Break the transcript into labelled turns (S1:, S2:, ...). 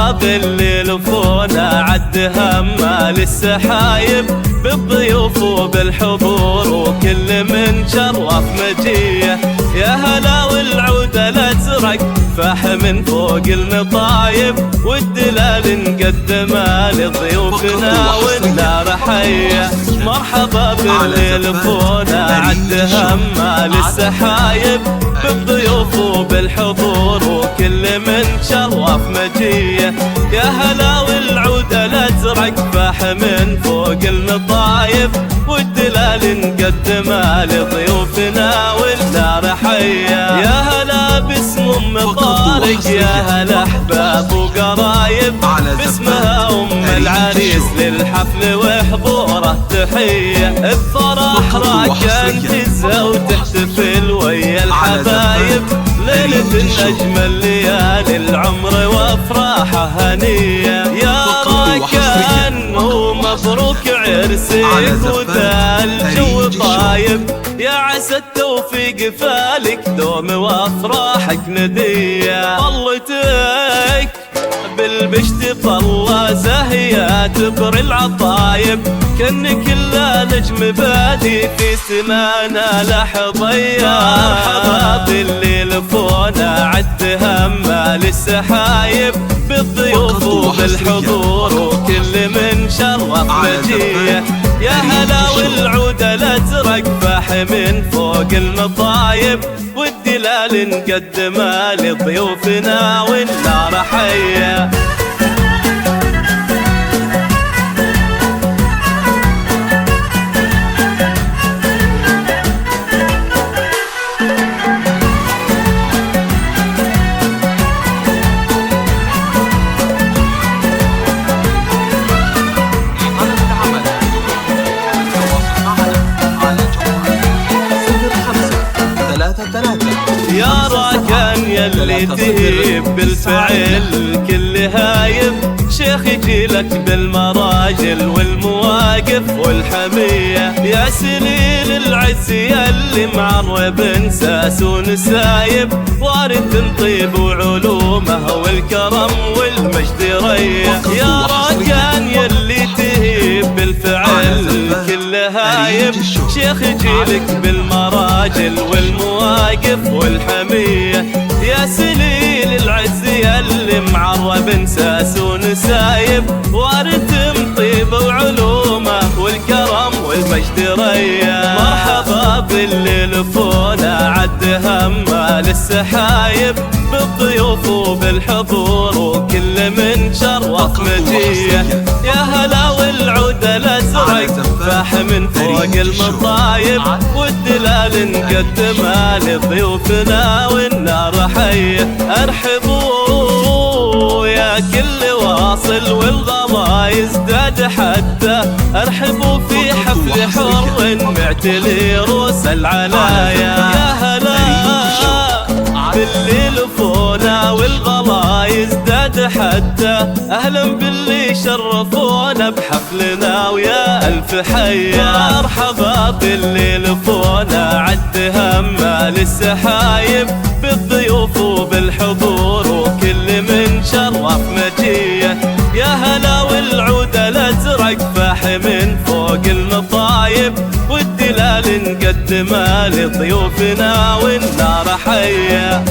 S1: مرحبا باللي لفونا عد همال السحايب بالضيوف وبالحضور وكل من شرف مجيه. يا هلا والعود الازرق فاح من فوق المطايب والدلال نقدمها لضيوفنا والنار حيه. مرحبا باللي لفونا عد همال السحايب بالضيوف وبالحضور وكل من شرف مجيه. يا هلا والعود الازرق فاح من فوق المطايب والدلال نقدمها لضيوفنا والنار حيه. يا هلا باسم ام طارق يا هلا احباب وقرايب باسمها ام العريس للحفل وحضوره تحيه. بفرح راكان تزهى وتحتفل ويا الحبايب ليلة أجمل ليالي العمر وافراحه هنيه. يا راكان ومبروك عرسك وذا الجو طايب يا عسى التوفيق فالك دوم وافراحك نديه. طلتك بالبشت طلة زاهية تبري العطايب كن كلها نجم بادي في سمانا لحظية. مرحبا باللي لفونا عد همال السحايب بالضيوف وبالحضور وكل من شرف مجيه. يا هلا والعود الازرق فاح من فوق المطايب والدلال نقدمها لضيوفنا والنار حيه. يا راكان يلي تهيب بالفعل كل هايب شيخ يجيلك بالمراجل والمواقف والحمية. يا سليل العز يلي معرب انساس ونسايب وارث طيب وعلومه والكرم والمجد ريه. يا راكان يلي تهيب بالفعل كل هايب شيخ يجيلك بالمراجل والمواقف والحمية. يا سليل العز يلي معرب انساس ونسايب وارث طيب وعلومه والكرم والمجد ريه. مرحبا باللي لفونا عد همال السحايب بالضيوف وبالحضور وكل من شرف مجيه. يا هلا والعود الازرق فاح من فوق المطايب والدلال نقدمها لضيوفنا والنار حيه. ارحبوا يا كل واصل والغلا يزداد حتى ارحبوا في حفل حر معتلي روس العلايا. يا هلا باللي لفونا والغلا يزداد حتى اهلا باللي شرفونا بحفلنا ويا الف حيه. مرحبا باللي لفونا عد همال السحايب بالضيوف وبالحضور وكل من شرف مجيه. يا هلا والعود الازرق فاح من فوق المطايب والدلال نقدمها لضيوفنا والنار حيه.